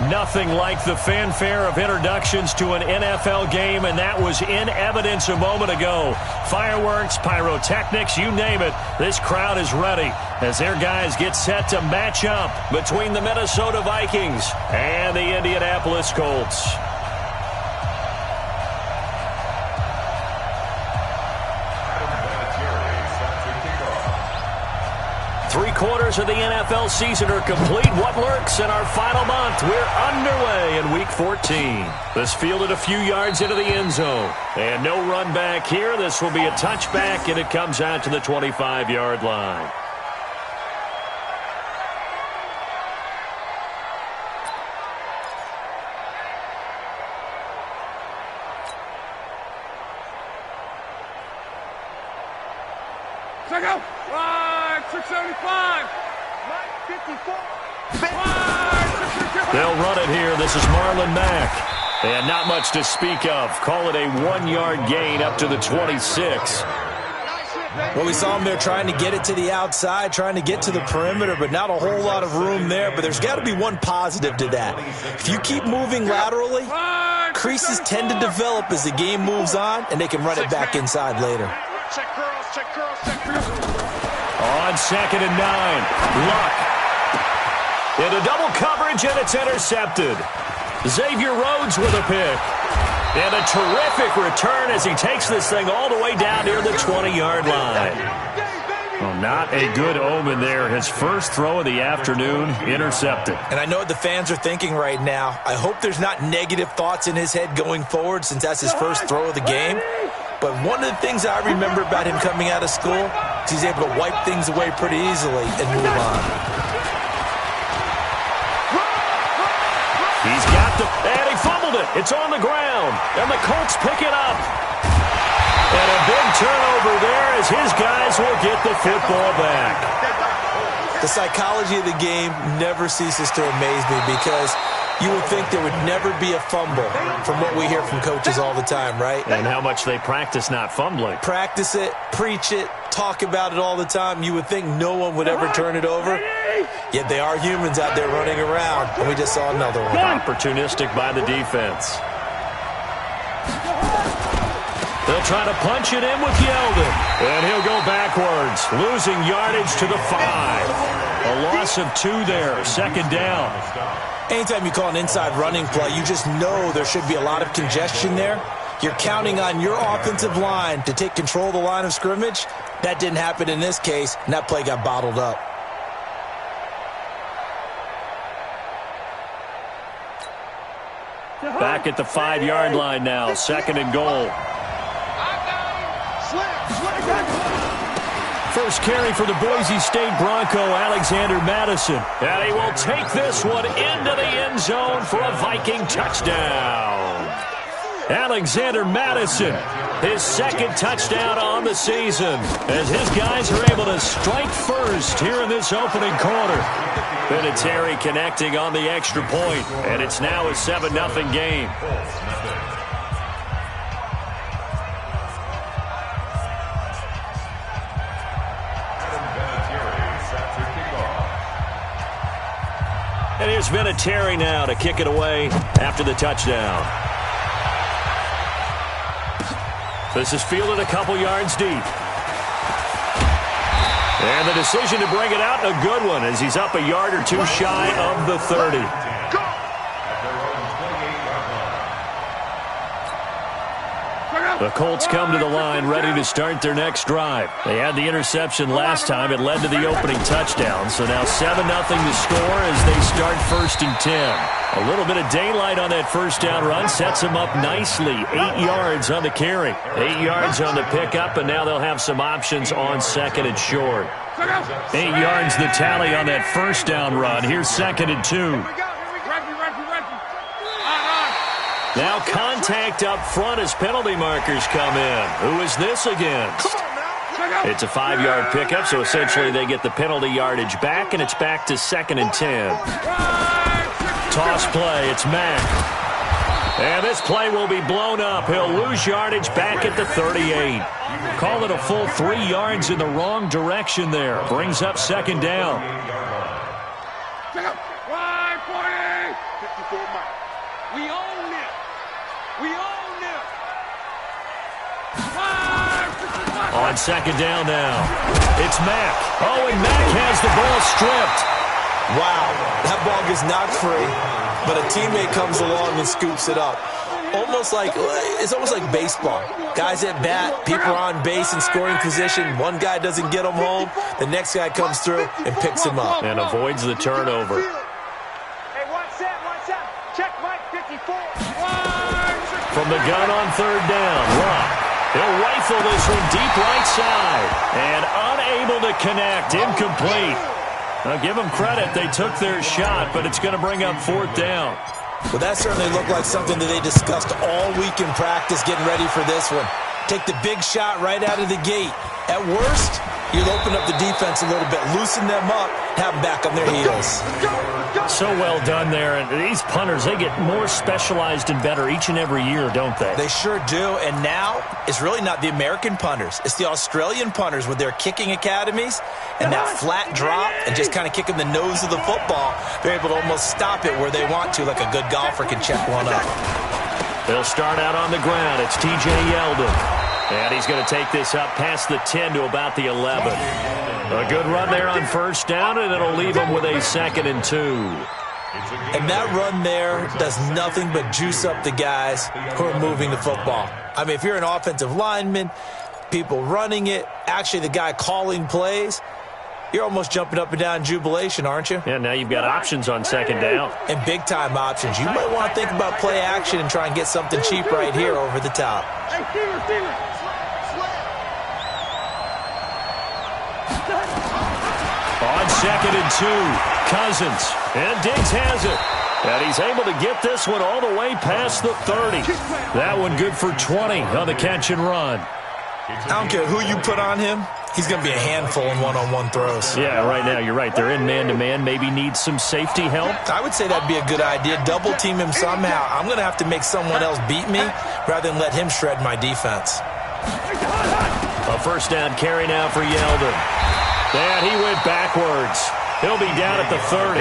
Nothing like the fanfare of introductions to an NFL game, and that was in evidence a moment ago. Fireworks, pyrotechnics, you name it. This crowd is ready as their guys get set to match up between the Minnesota Vikings and the Indianapolis Colts. Three-quarters of the NFL season are complete. What lurks in our final month? We're underway in Week 14. This fielded a few yards into the end zone. And no run back here. This will be a touchback, and it comes out to the 25-yard line. Check out. 675. 54. They'll run it here. This is Marlon Mack. And not much to speak of. Call it a 1-yard gain up to the 26. Well, we saw him there trying to get it to the outside, trying to get to the perimeter, but not a whole lot of room there. But there's got to be one positive to that. If you keep moving laterally, creases tend to develop as the game moves on, and they can run it back inside later. Check curls, check curls, check curls. On 2nd and 9, Luck. Into double coverage, and it's intercepted. Xavier Rhodes with a pick. And a terrific return as he takes this thing all the way down near the 20-yard line. Well, not a good omen there. His first throw of the afternoon, intercepted. And I know what the fans are thinking right now. I hope there's not negative thoughts in his head going forward since that's his first throw of the game. But one of the things I remember about him coming out of school is he's able to wipe things away pretty easily and move on. He's got and he fumbled it. It's on the ground, and the Colts pick it up. And a big turnover there as his guys will get the football back. The psychology of the game never ceases to amaze me because you would think there would never be a fumble from what we hear from coaches all the time, right? And how much they practice not fumbling. Practice it, preach it, talk about it all the time. You would think no one would ever turn it over. Yet they are humans out there running around, and we just saw another one. Opportunistic by the defense. They'll try to punch it in with Yeldon. And he'll go backwards, losing yardage to the 5. A loss of 2 there, 2nd down. Anytime you call an inside running play, you just know there should be a lot of congestion there. You're counting on your offensive line to take control of the line of scrimmage. That didn't happen in this case, and that play got bottled up. Back at the 5-yard line now, 2nd and goal. First carry for the Boise State Bronco, Alexander Madison. And he will take this one into the end zone for a Viking touchdown. Alexander Madison, his 2nd touchdown on the season, as his guys are able to strike first here in this opening quarter. Vinatieri connecting on the extra point, and it's now a 7-0 game. And here's Vinatieri now to kick it away after the touchdown. This is fielded a couple yards deep. And the decision to bring it out, a good one, as he's up a yard or 2 shy of the 30. The Colts come to the line ready to start their next drive. They had the interception last time. It led to the opening touchdown. So now 7-0 to score as they start 1st and 10. A little bit of daylight on that first down run sets them up nicely. 8 yards on the carry. 8 yards on the pickup, and now they'll have some options on 2nd and short. 8 yards the tally on that first down run. Here's 2nd and 2. Now contact up front as penalty markers come in. Who is this against? It's a 5-yard pickup, so essentially they get the penalty yardage back, and it's back to 2nd and 10. Toss play, it's Mack. And this play will be blown up. He'll lose yardage back at the 38. Call it a full 3 yards in the wrong direction there. Brings up 2nd down. We own this. We own this. On second down now, it's Mack. Oh, and Mack has the ball stripped. Wow, that ball gets knocked free, but a teammate comes along and scoops it up. It's almost like baseball. Guys at bat, people are on base in scoring position. One guy doesn't get him home. The next guy comes through and picks him up. And avoids the turnover. Hey, watch that. Check Mike 54. From the gun on third down, Luck. He'll rifle this from deep right side. And unable to connect, incomplete. Now give them credit, they took their shot, but it's going to bring up fourth down. Well, that certainly looked like something that they discussed all week in practice getting ready for this one. Take the big shot right out of the gate. At worst, you'll open up the defense a little bit, loosen them up, have them back on their heels. So well done there. And these punters, they get more specialized and better each and every year, don't they? They sure do. And now, it's really not the American punters. It's the Australian punters with their kicking academies and that flat drop and just kind of kicking the nose of the football. They're able to almost stop it where they want to, like a good golfer can check one up. They'll start out on the ground. It's T.J. Yeldon. And he's going to take this up past the 10 to about the 11. A good run there on first down, and it'll leave him with a 2nd and 2. And that run there does nothing but juice up the guys who are moving the football. I mean, if you're an offensive lineman, people running it, actually the guy calling plays, you're almost jumping up and down in jubilation, aren't you? Yeah, now you've got options on second down. And big-time options. You might want to think about play action and try and get something cheap right here over the top. Hey, Steelers. On 2nd and 2, Cousins. And Diggs has it. And he's able to get this one all the way past the 30. That one good for 20 on the catch and run. I don't care who you put on him. He's going to be a handful in one-on-one throws. Yeah, right now, you're right. They're in man-to-man. Maybe needs some safety help. I would say that'd be a good idea. Double-team him somehow. I'm going to have to make someone else beat me rather than let him shred my defense. A first down carry now for Yeldon. And he went backwards. He'll be down at the 30.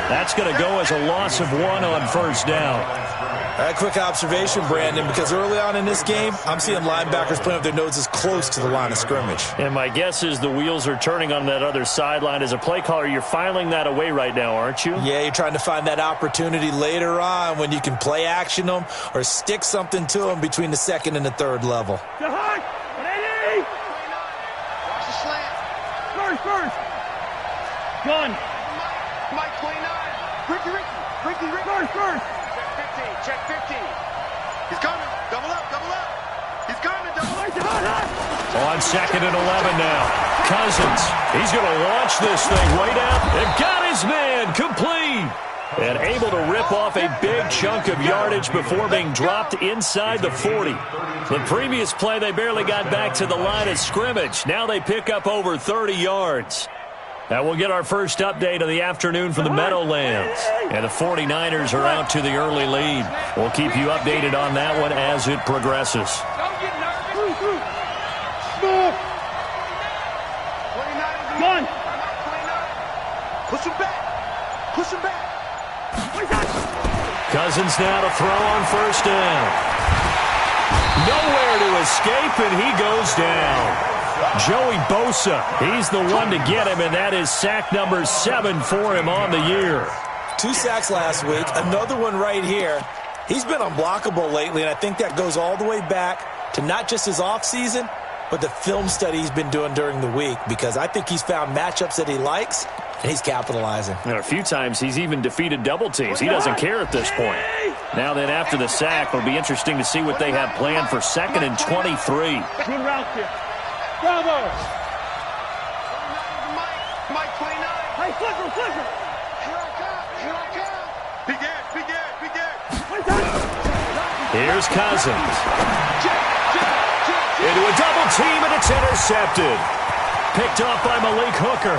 That's going to go as a loss of 1 on first down. All right, quick observation, Brandon, because early on in this game, I'm seeing linebackers playing with their noses close to the line of scrimmage. And my guess is the wheels are turning on that other sideline. As a play caller, you're filing that away right now, aren't you? Yeah, you're trying to find that opportunity later on when you can play action them or stick something to them between the 2nd and the 3rd level. First. Gun. Mike 29. Ricky. First. Check 15. He's coming. Double up. He's coming. Double up. On 2nd and 11 now. Cousins. He's going to launch this thing way down. And got his man complete. And able to rip off a big chunk of yardage before being dropped inside the 40. The previous play, they barely got back to the line of scrimmage. Now they pick up over 30 yards. That will get our first update of the afternoon from the Meadowlands. And the 49ers are out to the early lead. We'll keep you updated on that one as it progresses. Don't get nervous. Move. 29 gun. Push him back. Cousins now to throw on first down. Nowhere to escape, and he goes down. Joey Bosa, he's the one to get him, and that is sack number 7 for him on the year. 2 sacks last week, another one right here. He's been unblockable lately, and I think that goes all the way back to not just his offseason, but the film study he's been doing during the week, because I think he's found matchups that he likes, and he's capitalizing. And a few times he's even defeated double teams. He doesn't care at this point. Now then, after the sack, it'll be interesting to see what they have planned for 2nd and 23. Good route here. Bravo. Mike 29. Hey, flicker. Here I come. Big Ed. Here's Cousins. Into a double team, and it's intercepted. Picked off by Malik Hooker.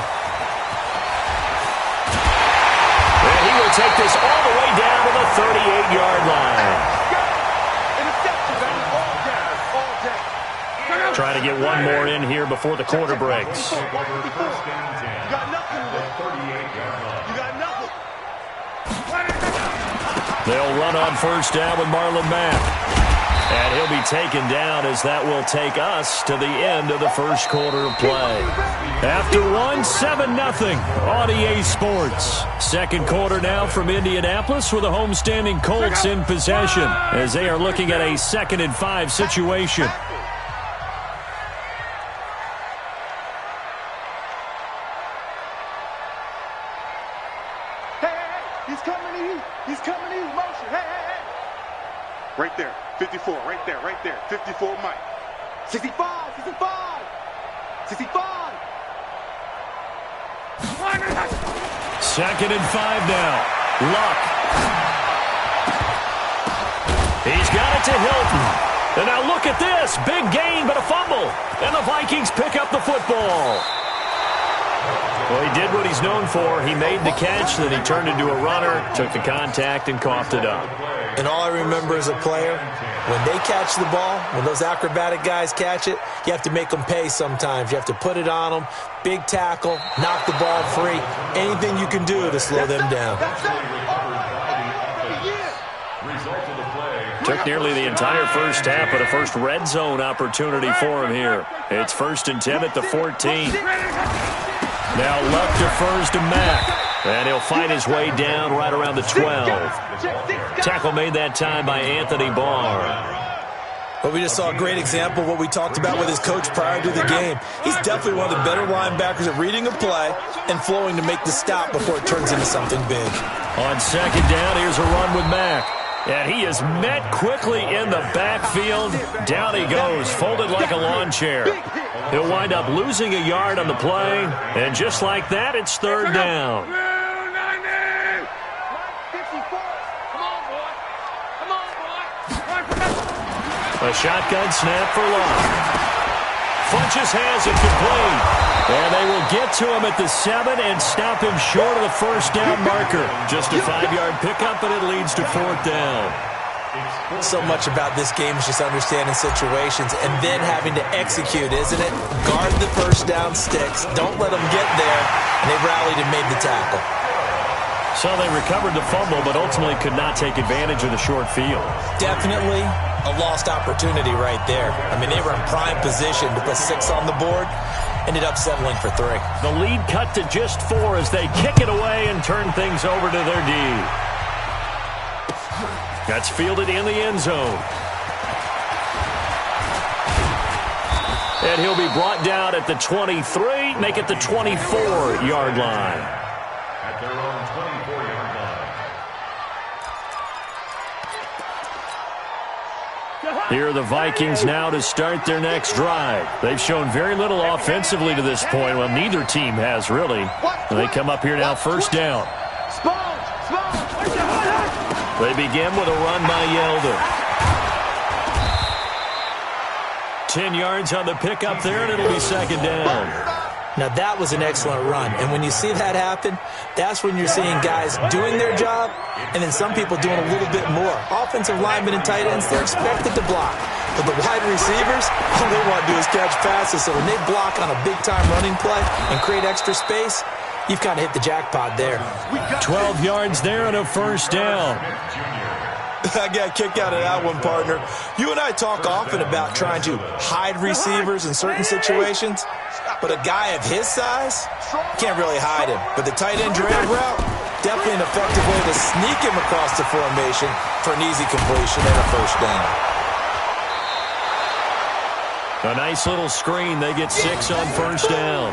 And he will take this all the way down to the 38-yard line. Trying to get one more in here before the quarter breaks. You got nothing. They'll run on first down with Marlon Mack. And he'll be taken down as that will take us to the end of the first quarter of play. After one, 7-0 on EA Sports. Second quarter now from Indianapolis with the homestanding Colts in possession as they are looking at a 2nd and 5 situation. He's coming to you. He's coming to you. Motion. Hey. Right there. 54. Right there. 54, Mike. 65. 2nd and 5 now. Luck. He's got it to Hilton. And now look at this. Big gain, but a fumble. And the Vikings pick up the football. Well, he did what he's known for. He made the catch, then he turned into a runner, took the contact, and coughed it up. And all I remember as a player, when they catch the ball, when those acrobatic guys catch it, you have to make them pay sometimes. You have to put it on them, big tackle, knock the ball free, anything you can do to slow them down. Took nearly the entire first half of the first red zone opportunity for him here. It's 1st and 10 at the 14. Now Luck defers to Mack. And he'll fight his way down right around the 12. Tackle made that time by Anthony Barr. Well, we just saw a great example of what we talked about with his coach prior to the game. He's definitely one of the better linebackers at reading a play and flowing to make the stop before it turns into something big. On 2nd down, here's a run with Mack. And he is met quickly in the backfield. Down he goes, folded like a lawn chair. He'll wind up losing a yard on the play. And just like that, it's 3rd down. A shotgun snap for Luck. Funches has it complete. And they will get to him at the 7 and stop him short of the first down marker. Just a 5-yard pickup, and it leads to 4th down. So much about this game is just understanding situations and then having to execute, isn't it? Guard the first down sticks. Don't let them get there. And they rallied and made the tackle. So they recovered the fumble, but ultimately could not take advantage of the short field. Definitely a lost opportunity right there. I mean, they were in prime position to put 6 on the board. Ended up settling for 3. The lead cut to just 4 as they kick it away and turn things over to their D. That's fielded in the end zone. And he'll be brought down at the 23, make it the 24-yard line. At their own 24-yard line. Here are the Vikings now to start their next drive. They've shown very little offensively to this point. Well, neither team has, really. And they come up here now, 1st down. They begin with a run by Yeldon. 10 yards on the pickup there, and it'll be 2nd down. Now, that was an excellent run. And when you see that happen, that's when you're seeing guys doing their job and then some people doing a little bit more. Offensive linemen and tight ends, they're expected to block. But the wide receivers, all they want to do is catch passes. So when they block on a big-time running play and create extra space, you've kind of hit the jackpot there. 12 yards there and a 1st down. I got a kick out of that one, partner. You and I talk often about trying to hide receivers in certain situations, but a guy of his size, can't really hide him. But the tight end drag route, definitely an effective way to sneak him across the formation for an easy completion and a 1st down. A nice little screen. They get 6 on 1st down.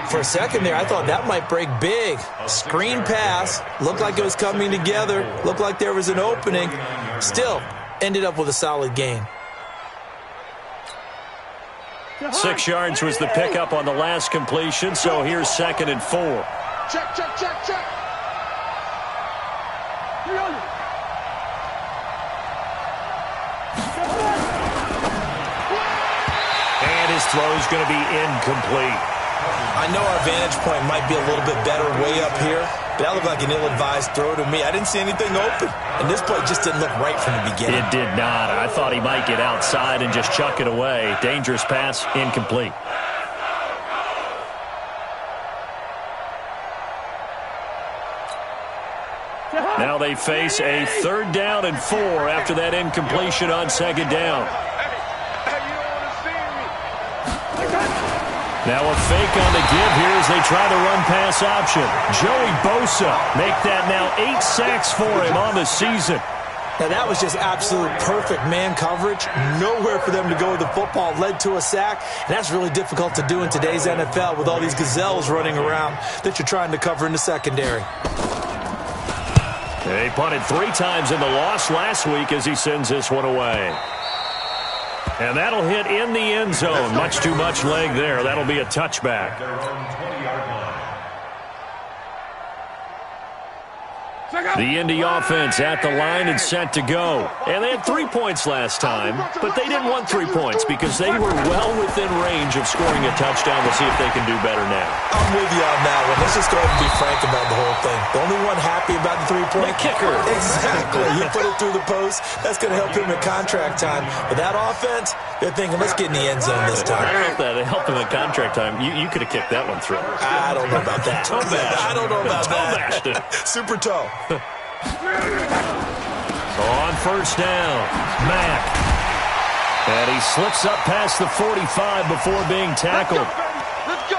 For a second there, I thought that might break big. Screen pass. Looked like it was coming together. Looked like there was an opening. Still, ended up with a solid gain. 6 yards was the pickup on the last completion, so here's 2nd and 4. Check. His throw is going to be incomplete. I know our vantage point might be a little bit better way up here, but that looked like an ill-advised throw to me. I didn't see anything open, and this play just didn't look right from the beginning. It did not. I thought he might get outside and just chuck it away. Dangerous pass, incomplete. Now they face a 3rd down and 4 after that incompletion on 2nd down. Now a fake on the give here as they try the run-pass option. Joey Bosa make that now 8 sacks for him on the season. Now that was just absolute perfect man coverage. Nowhere for them to go with the football. Led to a sack. And that's really difficult to do in today's NFL with all these gazelles running around that you're trying to cover in the secondary. They punted 3 times in the loss last week as he sends this one away. And that'll hit in the end zone. Much too much leg there. That'll be a touchback. The Indy offense at the line and set to go. And they had 3 points last time, but they didn't want 3 points because they were well within range of scoring a touchdown. We'll see if they can do better now. I'm with you on that one. Let's just go ahead and be frank about the whole thing. The only one happy about the 3-point kicker. Exactly. You put it through the post. That's going to help him at contract time. But that offense, they're thinking, let's get in the end zone this time. I don't know if that helped him at contract time. You could have kicked that one through. I don't know about that. Toe bash. I don't know about that. Bashed it. Super toe. On 1st down, Mack. And he slips up past the 45 before being tackled. Let's go.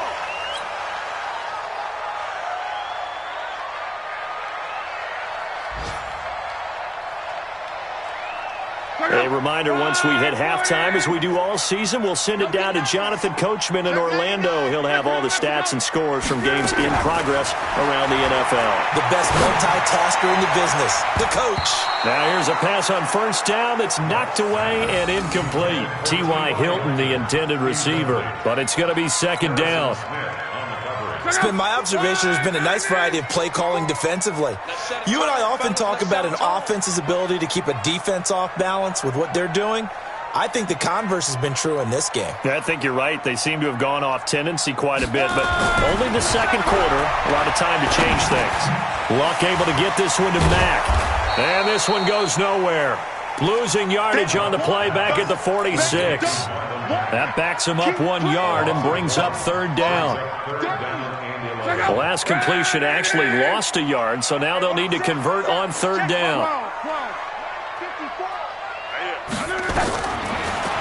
A reminder, once we hit halftime, as we do all season, we'll send it down to Jonathan Coachman in Orlando. He'll have all the stats and scores from games in progress around the NFL. The best multitasker in the business, the coach. Now here's a pass on 1st down that's knocked away and incomplete. T.Y. Hilton, the intended receiver, but it's going to be 2nd down. It's been my observation there's been a nice variety of play calling defensively. You and I often talk about an offense's ability to keep a defense off balance with what they're doing. I think the converse has been true in this game. Yeah, I think you're right. They seem to have gone off tendency quite a bit, but only the 2nd quarter, a lot of time to change things. Luck able to get this one to Mack. And this one goes nowhere. Losing yardage on the play back at the 46. That backs him up 1 yard and brings up 3rd down. The last completion actually lost a yard, so now they'll need to convert on 3rd down.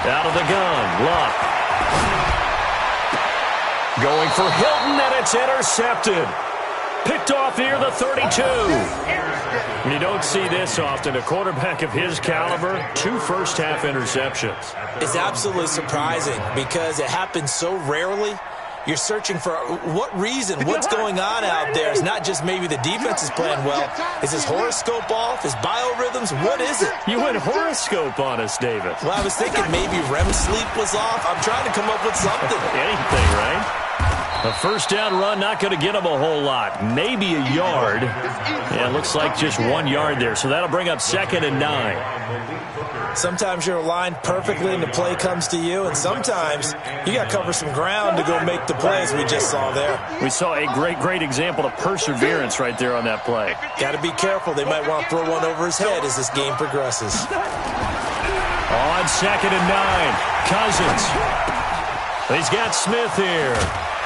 Out of the gun, Luck. Going for Hilton, and it's intercepted. Picked off near the 32. You don't see this often. A quarterback of his caliber, 2 first-half interceptions. It's absolutely surprising because it happens so rarely. You're searching for what reason, what's going on out there. It's not just maybe the defense is playing well. Is his horoscope off? His biorhythms? What is it? You went horoscope on us, David. Well, I was thinking maybe REM sleep was off. I'm trying to come up with something. Anything, right? A 1st down run, not going to get him a whole lot. Maybe a yard. Yeah, it looks like just 1 yard there. So that'll bring up 2nd and 9. Sometimes you're aligned perfectly and the play comes to you, and sometimes you got to cover some ground to go make the plays we just saw there. We saw a great example of perseverance right there on that play. Got to be careful. They might want to throw one over his head as this game progresses. On 2nd and 9, Cousins. He's got Smith here.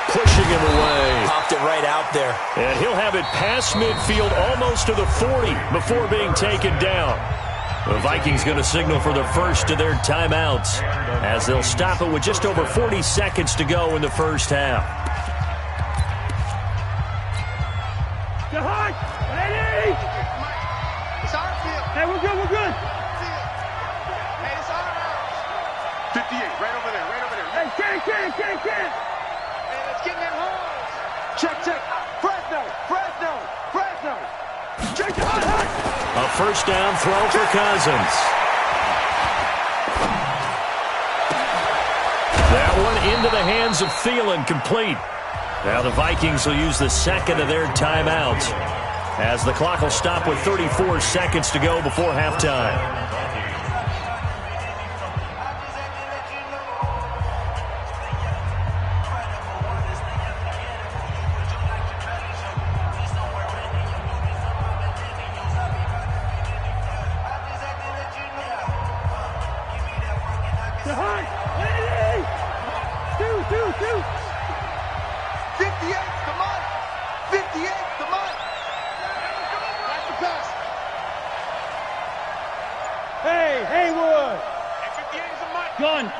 Pushing him away. Popped it right out there. And he'll have it past midfield almost to the 40 before being taken down. The Vikings going to signal for the first of their timeouts as they'll stop it with just over 40 seconds to go in the 1st half. Hey, we're good. Hey, it's ours. 58, right over there. Hey, Ken. Hey, let's get in that hole. Check. Fresno. Check. A 1st down throw for Cousins. That one into the hands of Thielen, complete. Now the Vikings will use the 2nd of their timeouts as the clock will stop with 34 seconds to go before halftime. Gun.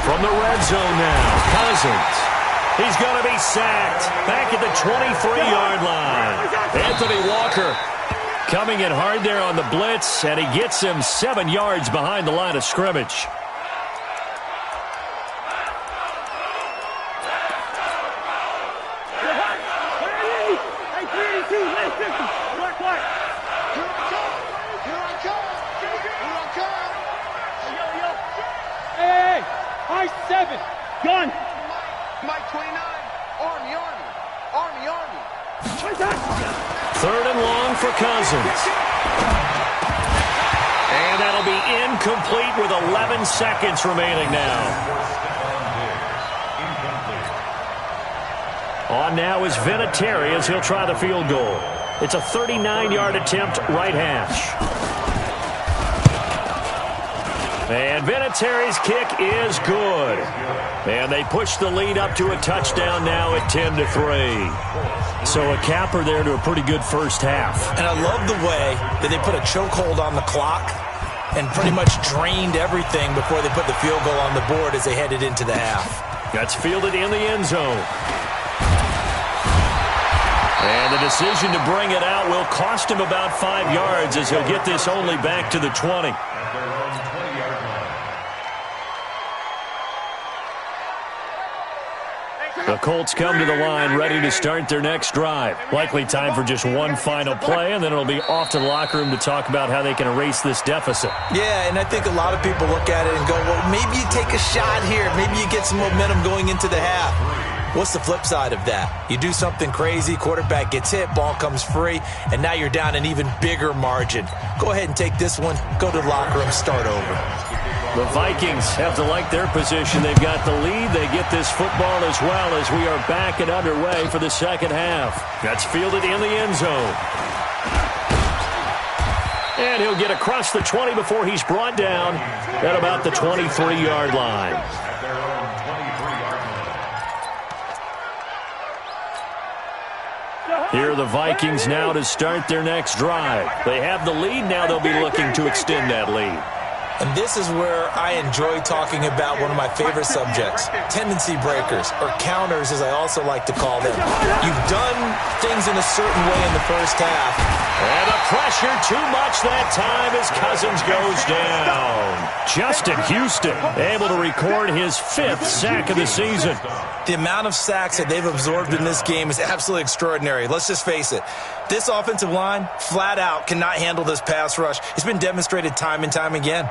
From the red zone now, Cousins. He's going to be sacked back at the 23-yard line. Anthony Walker coming in hard there on the blitz, and he gets him 7 yards behind the line of scrimmage. I-7, gun. Mike 29, Army. Third and long for Cousins. And that'll be incomplete with 11 seconds remaining now. On now is Vinatieri as he'll try the field goal. It's a 39-yard attempt, right hash. And Vinatieri's kick is good. And they push the lead up to a touchdown now at 10-3. So a capper there to a pretty good first half. And I love the way that they put a chokehold on the clock and pretty much drained everything before they put the field goal on the board as they headed into the half. That's fielded in the end zone. And the decision to bring it out will cost him about 5 yards as he'll get this only back to the 20. The Colts come to the line ready to start their next drive. Likely time for just one final play, and then it'll be off to the locker room to talk about how they can erase this deficit. Yeah, and I think a lot of people look at it and go, well, maybe you take a shot here. Maybe you get some momentum going into the half. What's the flip side of that? You do something crazy, quarterback gets hit, ball comes free, and now you're down an even bigger margin. Go ahead and take this one, go to the locker room, start over. The Vikings have to like their position. They've got the lead. They get this football as well as we are back and underway for the second half. That's fielded in the end zone. And he'll get across the 20 before he's brought down at about the 23-yard line. Here are the Vikings now to start their next drive. They have the lead. Now they'll be looking to extend that lead. And this is where I enjoy talking about one of my favorite subjects, tendency breakers, or counters as I also like to call them. You've done things in a certain way in the first half. And the pressure too much that time as Cousins goes down. Justin Houston able to record his 5th sack of the season. The amount of sacks that they've absorbed in this game is absolutely extraordinary. Let's just face it. This offensive line, flat out, cannot handle this pass rush. It's been demonstrated time and time again.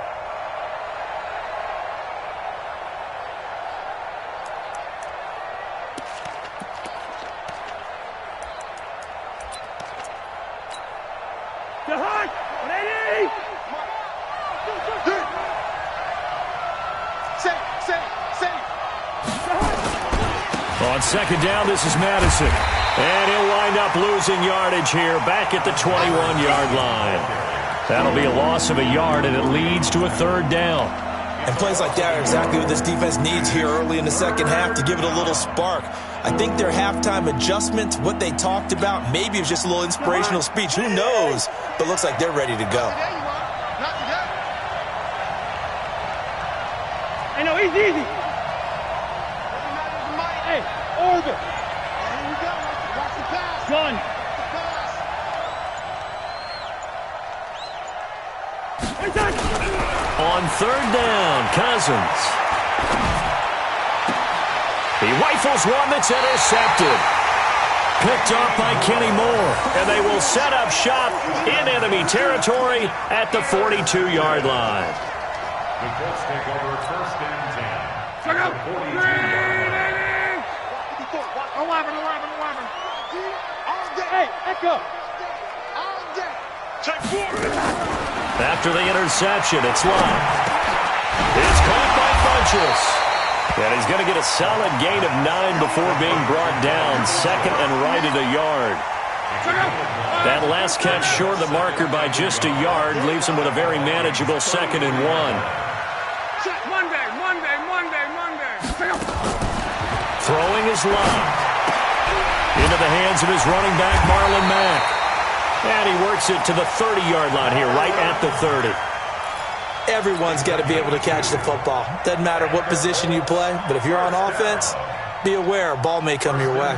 On second down, this is Madison. And he'll wind up losing yardage here back at the 21-yard line. That'll be a loss of a yard, and it leads to a third down. And plays like that are exactly what this defense needs here early in the second half to give it a little spark. I think their halftime adjustment, what they talked about, maybe it was just a little inspirational speech. Who knows? But looks like they're ready to go. I know, he's easy. Hey, orbit. Gun. On third down, Cousins. He rifles one that's intercepted. Picked off by Kenny Moore. And they will set up shop in enemy territory at the 42-yard line. The Colts take over first and 10. 11. Hey, echo. After the interception, it's Love. It's caught by Funchess. And he's going to get a solid gain of 9 before being brought down. Second and right at a yard. That last catch short of the marker by just a yard leaves him with a very manageable second and 1. Monday. Throwing is Love. Into the hands of his running back, Marlon Mack. And he works it to the 30-yard line here, right at the 30. Everyone's got to be able to catch the football. Doesn't matter what position you play, but if you're on offense, be aware a ball may come your way.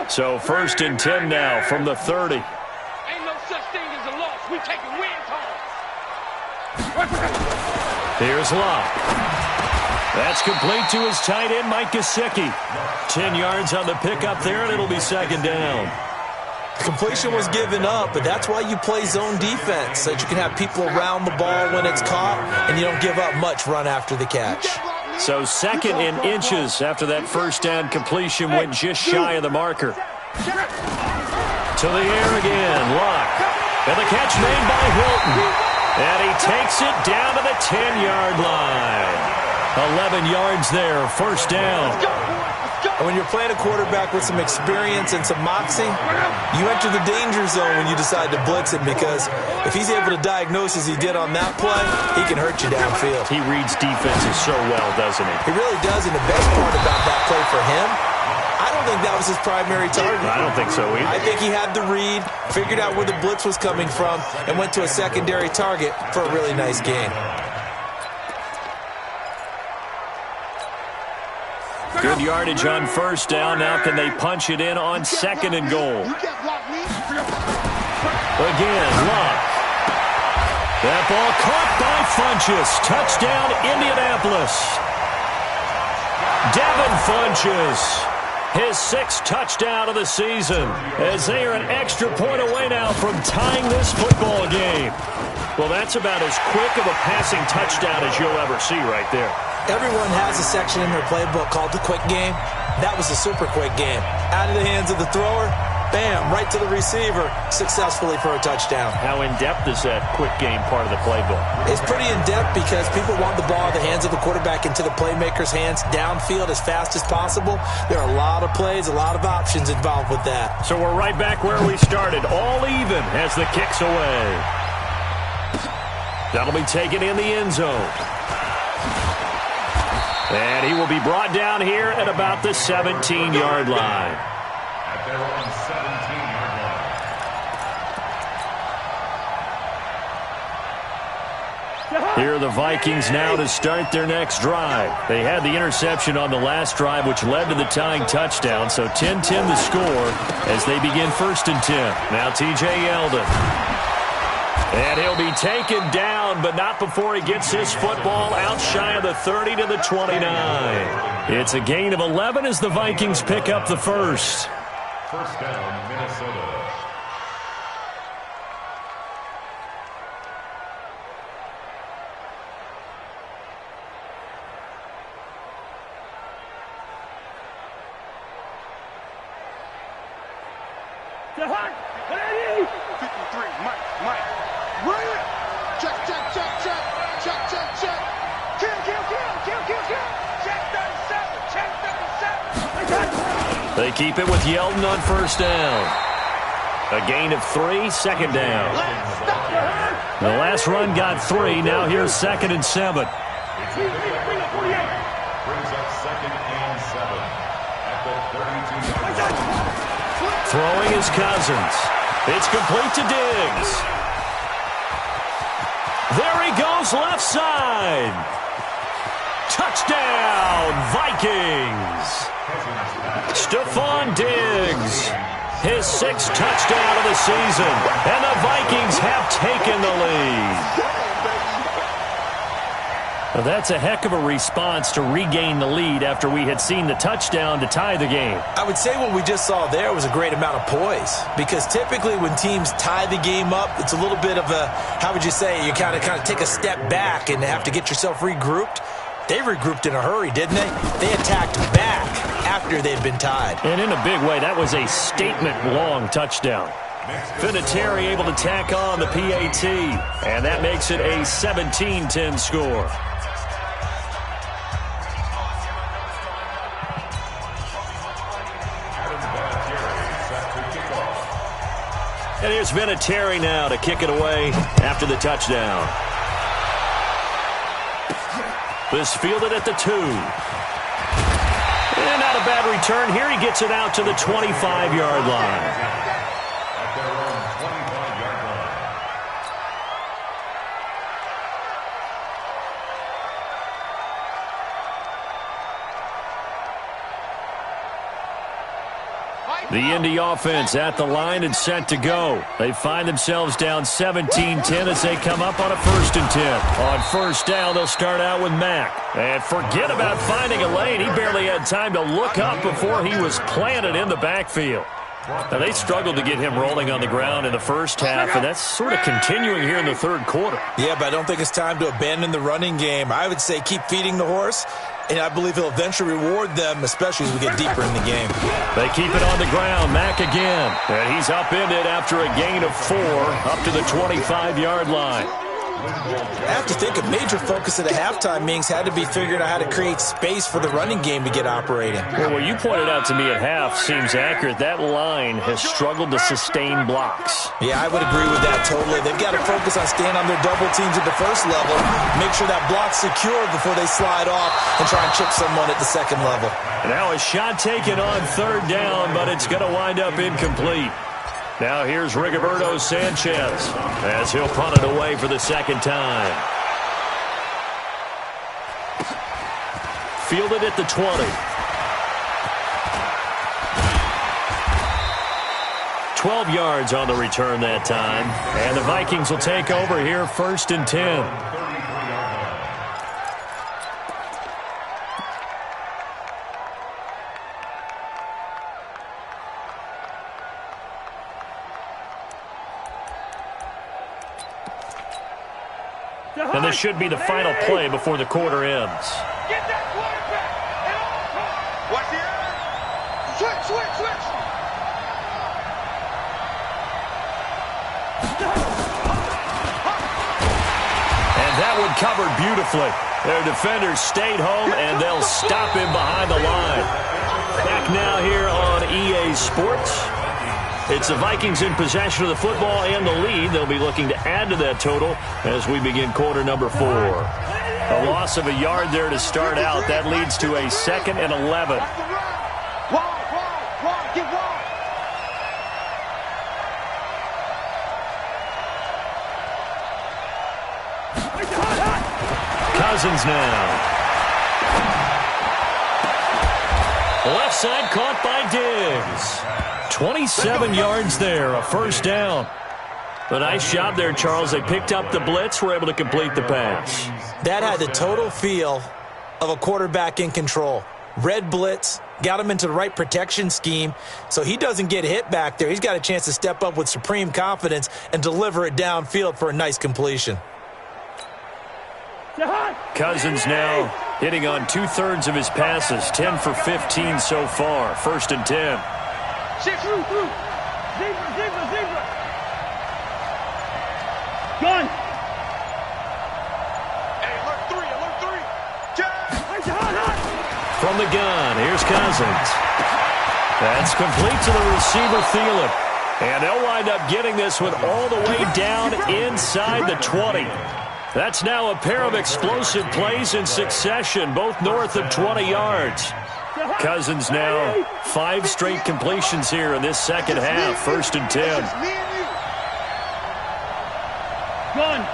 So 1st and 10 now from the 30. Ain't no such thing as a loss. We taking win calls. Here's Locke. That's complete to his tight end, Mike Gesicki. 10 yards on the pickup there, and it'll be 2nd down. The completion was given up, but that's why you play zone defense, so that you can have people around the ball when it's caught, and you don't give up much run after the catch. So 2nd in inches after that 1st down completion went just shy of the marker. To the air again, Locke. And the catch made by Hilton. And he takes it down to the 10-yard line. 11 yards there, 1st down. And when you're playing a quarterback with some experience and some moxie, you enter the danger zone when you decide to blitz him, because if he's able to diagnose as he did on that play, he can hurt you downfield. He reads defenses so well, doesn't he? He really does, and the best part about that play for him, I don't think that was his primary target. I don't think so either. I think he had the read, figured out where the blitz was coming from, and went to a secondary target for a really nice game. Good yardage on 1st down. Now can they punch it in on 2nd and goal? Again, Locke. That ball caught by Funchess. Touchdown, Indianapolis. Devin Funchess. His 6th touchdown of the season, as they are an extra point away now from tying this football game. Well, that's about as quick of a passing touchdown as you'll ever see right there. Everyone has a section in their playbook called the quick game. That was a super quick game. Out of the hands of the thrower, bam, right to the receiver, successfully for a touchdown. How in-depth is that quick game part of the playbook? It's pretty in-depth because people want the ball in the hands of the quarterback into the playmaker's hands downfield as fast as possible. There are a lot of plays, a lot of options involved with that. So we're right back where we started, all even as the kick's away. That'll be taken in the end zone. And he will be brought down here at about the 17-yard line. At their own 17-yard line. Here are the Vikings now to start their next drive. They had the interception on the last drive, which led to the tying touchdown. So 10-10 the score as they begin 1st and 10. Now TJ Yeldon. And he'll be taken down, but not before he gets his football out shy of the 30 to the 29. It's a gain of 11 as the Vikings pick up the 1st. 1st down, Minnesota. They keep it with Yeldon on 1st down. A gain of 3, 2nd down. The last run got 3. Now here's 2nd and 7. Brings up 2nd and 7 at the 32-yard line. Throwing is Cousins. It's complete to Diggs. There he goes, left side. Touchdown, Vikings. Stephon Diggs, his 6th touchdown of the season, and the Vikings have taken the lead. Well, that's a heck of a response to regain the lead after we had seen the touchdown to tie the game. I would say what we just saw there was a great amount of poise, because typically when teams tie the game up, it's a little bit of a, how would you say, you kind of take a step back and have to get yourself regrouped. They regrouped in a hurry, didn't they? They attacked back after they'd been tied. And in a big way, that was a statement-long touchdown. Vinatieri able to tack on the PAT, and that makes it a 17-10 score. And here's Vinatieri now to kick it away after the touchdown. This fielded at the 2. And not a bad return here. He gets it out to the 25-yard line. The Indy offense at the line and set to go. They find themselves down 17-10 as they come up on a 1st and 10. On first down, they'll start out with Mack. And forget about finding a lane. He barely had time to look up before he was planted in the backfield. Now, they struggled to get him rolling on the ground in the first half, and that's sort of continuing here in the third quarter. Yeah, but I don't think it's time to abandon the running game. I would say keep feeding the horse, and I believe he'll eventually reward them, especially as we get deeper in the game. They keep it on the ground. Mack again. And he's upended after a gain of 4 up to the 25-yard line. I have to think a major focus at the halftime meetings had to be figuring out how to create space for the running game to get operating. Well, what you pointed out to me at half seems accurate. That line has struggled to sustain blocks. Yeah, I would agree with that totally. They've got to focus on staying on their double teams at the first level, make sure that block's secure before they slide off and try and chip someone at the second level. Now a shot taken on 3rd down, but it's going to wind up incomplete. Now here's Rigoberto Sanchez as he'll punt it away for the 2nd time. Fielded at the 20. 12 yards on the return that time. And the Vikings will take over here 1st and 10. And this should be the final play before the quarter ends. Get that quarterback! And all Watch the air. Switch. And that one covered beautifully. Their defenders stayed home, and they'll stop him behind the line. Back now here on EA Sports. It's the Vikings in possession of the football and the lead. They'll be looking to add to that total as we begin quarter number 4. A loss of a yard there to start out. That leads to a 2nd and 11. Get wide. Cousins now. Left side caught by Diggs. 27 yards there, a 1st down. A nice job there, Charles. They picked up the blitz, were able to complete the pass. That had the total feel of a quarterback in control. Red blitz, got him into the right protection scheme, so he doesn't get hit back there. He's got a chance to step up with supreme confidence and deliver it downfield for a nice completion. Cousins now hitting on 2/3 of his passes, 10 for 15 so far. 1st and 10. Through. Zebra. Gun. Hey, alert 3. From the gun, here's Cousins. That's complete to the receiver, Thielen. And they'll wind up getting this one all the way down inside the 20. That's now a pair of explosive plays in succession, both north of 20 yards. Cousins now 5 straight completions here in this 2nd half. 1st and 10. Gun.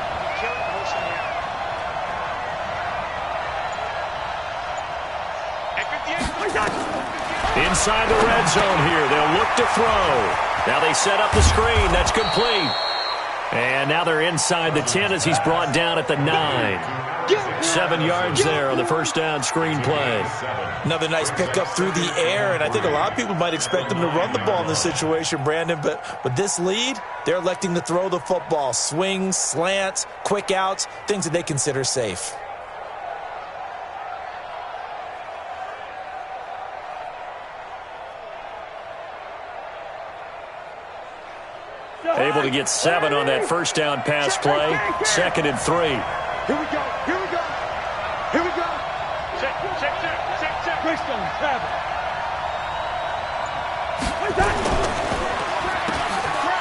Inside the red zone here. They'll look to throw. Now they set up the screen. That's complete. And now they're inside the 10 as he's brought down at the 9. 7 yards there on the 1st down screen play. Another nice pickup through the air, and I think a lot of people might expect them to run the ball in this situation, Brandon, but with this lead, they're electing to throw the football. Swings, slants, quick outs, things that they consider safe. Able to get 7 on that 1st down pass play. 2nd and 3. Here we go. Check. Bridgestone, travel.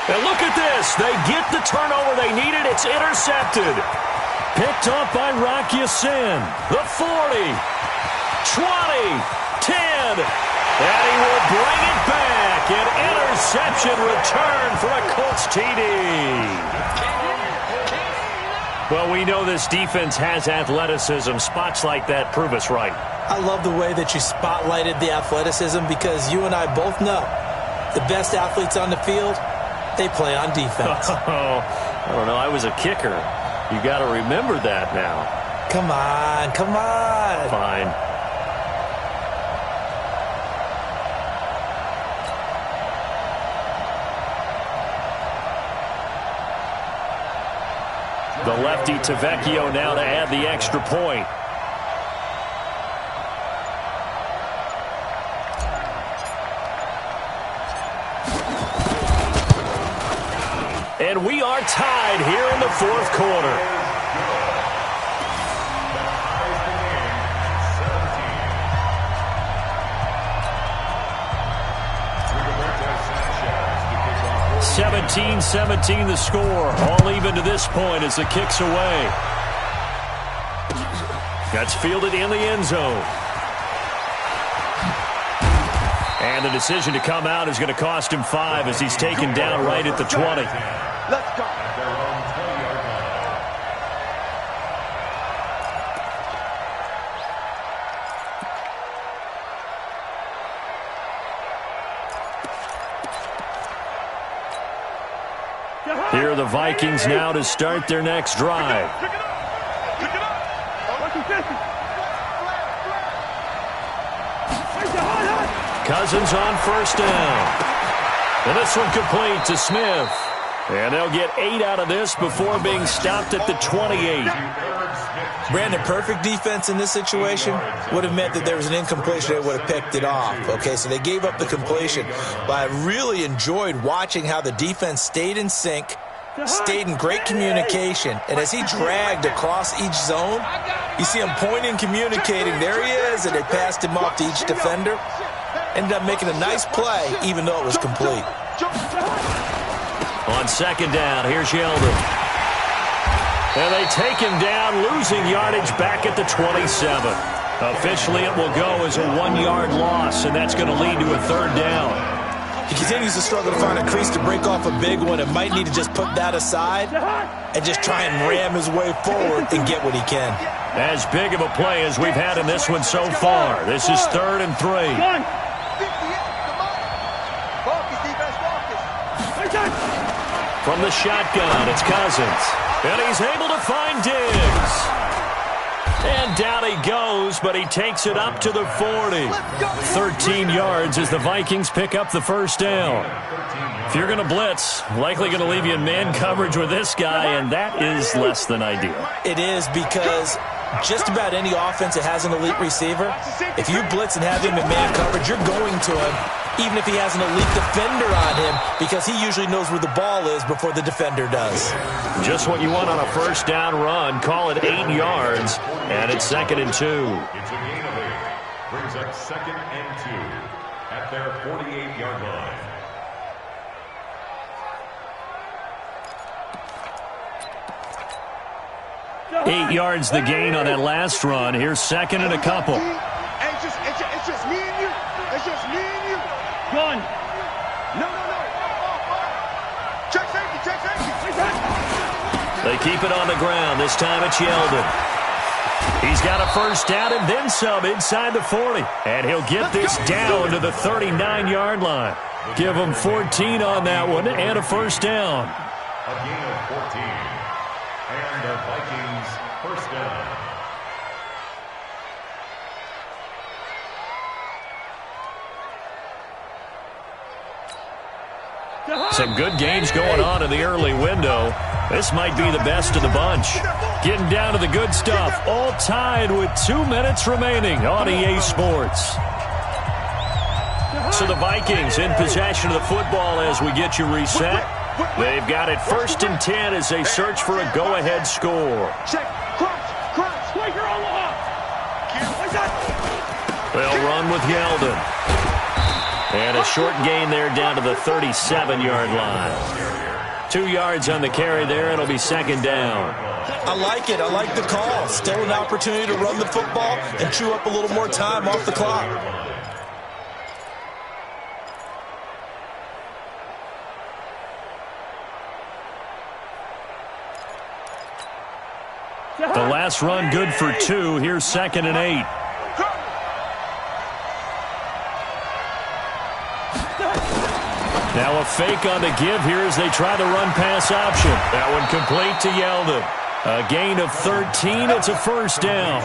And look at this. They get the turnover they needed. It's intercepted. Picked off by Rock Ya-Sin. The 40. 20. 10. And he will bring it back. An interception return for a Colts TD. Well, we know this defense has athleticism. Spots like that prove us right. I love the way that you spotlighted the athleticism because you and I both know the best athletes on the field, they play on defense. I don't know. I was a kicker. You got to remember that now. Come on, come on. Fine. The lefty Tavecchio now to add the extra point. And we are tied here in the fourth quarter. Roberto 17-17 the score. All even to this point as the kick's away. That's fielded in the end zone. And the decision to come out is going to cost him 5 as he's taken down right at the 20. Let's go. Here are the Vikings now to start their next drive. Cousins on first down. And this one complete to Smith. And they'll get 8 out of this before being stopped at the 28. Brandon, perfect defense in this situation would have meant that there was an incompletion that would have picked it off. Okay, so they gave up the completion. But I really enjoyed watching how the defense stayed in sync, stayed in great communication, and as he dragged across each zone, you see him pointing, communicating. There he is, and they passed him off to each defender. Ended up making a nice play, even though it was complete. On second down, here's Yeldon. And they take him down, losing yardage back at the 27. Officially, it will go as a 1-yard loss, and that's going to lead to a third down. He continues to struggle to find a crease to break off a big one and might need to just put that aside and just try and ram his way forward and get what he can. As big of a play as we've had in this one so far. This is 3rd and 3. From the shotgun, it's Cousins. And he's able to find Diggs. And down he goes, but he takes it up to the 40. 13 yards as the Vikings pick up the first down. If you're going to blitz, likely going to leave you in man coverage with this guy, and that is less than ideal. It is because just about any offense that has an elite receiver, if you blitz and have him in man coverage, you're going to him, even if he has an elite defender on him, because he usually knows where the ball is before the defender does. Just what you want on a first down run. Call it 8 yards, and it's 2nd and 2. It's a gain of 8. Brings up 2nd and 2 at their 48-yard line. Eight yards the gain on that last run. Here's 2nd and a couple. It's just me and you. It's just me and you. Run. No. Check safety. They keep it on the ground. This time it's Yeldon. He's got a first down and then some inside the 40. And he'll get this down to the 39-yard line. Give him 14 on that one and a first down. A gain of 14. And the Vikings first down. Some good games going on in the early window. This might be the best of the bunch. Getting down to the good stuff. All tied with 2 minutes remaining on EA Sports. So the Vikings in possession of the football as we get you reset. They've got it 1st and 10 as they search for a go-ahead score. Check. Crunch. Wait, you're all up. They'll run with Yeldon. And a short gain there down to the 37-yard line. 2 yards on the carry there. It'll be 2nd down. I like it. I like the call. Still an opportunity to run the football and chew up a little more time off the clock. The last run good for 2. Here's 2nd and 8. Now a fake on the give here as they try the run-pass option. That one complete to Yeldon. A gain of 13. It's a first down.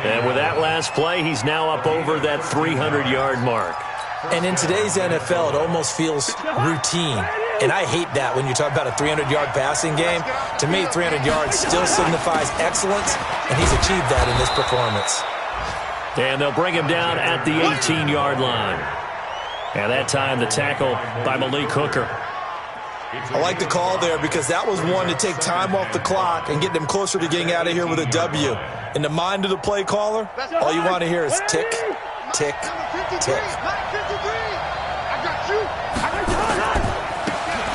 And with that last play, he's now up over that 300-yard mark. And in today's NFL, it almost feels routine. And I hate that when you talk about a 300-yard passing game. To me, 300 yards still signifies excellence, and he's achieved that in this performance. And they'll bring him down at the 18-yard line. And that time, the tackle by Malik Hooker. I like the call there because that was one to take time off the clock and get them closer to getting out of here with a W. In the mind of the play caller, all you want to hear is tick, tick, tick.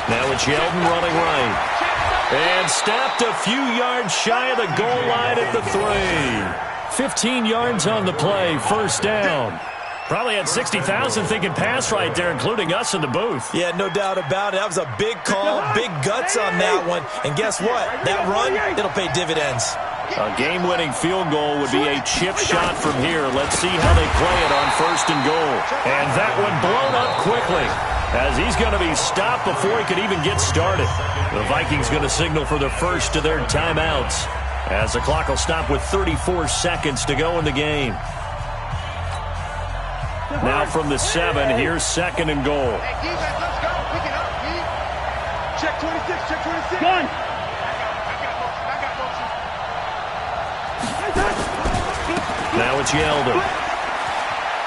Now it's Yeldon running right. And stopped a few yards shy of the goal line at the 3. 15 yards on the play, first down. Probably had 60,000 thinking pass right there, including us in the booth. Yeah, no doubt about it. That was a big call, big guts on that one. And guess what? That run, it'll pay dividends. A game-winning field goal would be a chip shot from here. Let's see how they play it on 1st and goal. And that one blown up quickly as he's going to be stopped before he could even get started. The Vikings going to signal for the first of their timeouts as the clock will stop with 34 seconds to go in the game. Now from the 7, here's 2nd and goal. Hey, defense, let's go. Pick it up, D. Check 26, check 26. Gun. I got motion. Now it's Yeldon.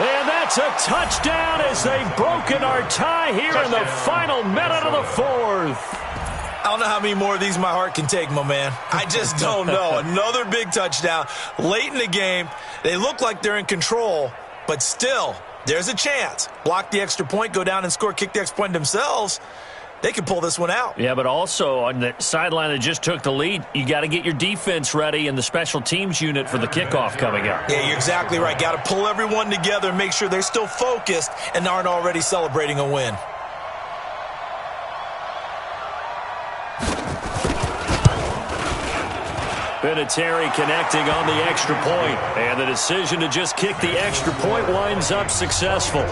And that's a touchdown as they've broken our tie here in the final minute of the 4th. I don't know how many more of these my heart can take, my man. I just don't know. Another big touchdown late in the game. They look like they're in control, but still, there's a chance. Block the extra point, go down and score, kick the extra point themselves. They can pull this one out. Yeah, but also on the sideline that just took the lead, you got to get your defense ready and the special teams unit for the kickoff coming up. Yeah, you're exactly right. Got to pull everyone together and make sure they're still focused and aren't already celebrating a win. Vinatieri connecting on the extra point, and the decision to just kick the extra point winds up successful. 17.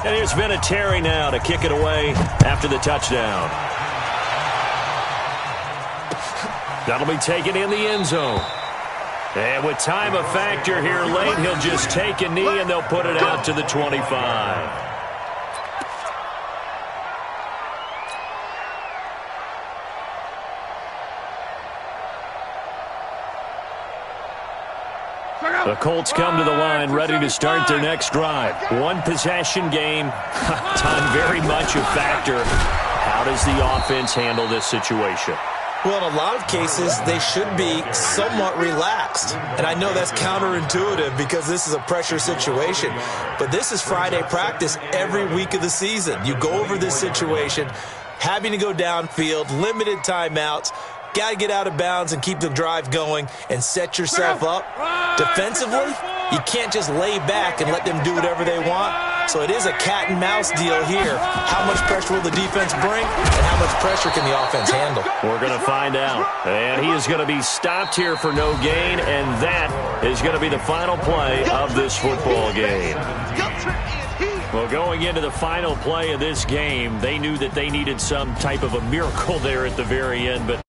And here's Vinatieri now to kick it away after the touchdown. That'll be taken in the end zone. And with time a factor here late, he'll just take a knee and they'll put it out to the 25. The Colts come to the line ready to start their next drive. One possession game. Time very much a factor. How does the offense handle this situation? Well, in a lot of cases, they should be somewhat relaxed. And I know that's counterintuitive because this is a pressure situation. But this is Friday practice every week of the season. You go over this situation, having to go downfield, limited timeouts, got to get out of bounds and keep the drive going and set yourself up. Defensively, you can't just lay back and let them do whatever they want. So it is a cat and mouse deal here. How much pressure will the defense bring and how much pressure can the offense handle? We're going to find out. And he is going to be stopped here for no gain, and that is going to be the final play of this football game. Well, going into the final play of this game, they knew that they needed some type of a miracle there at the very end, but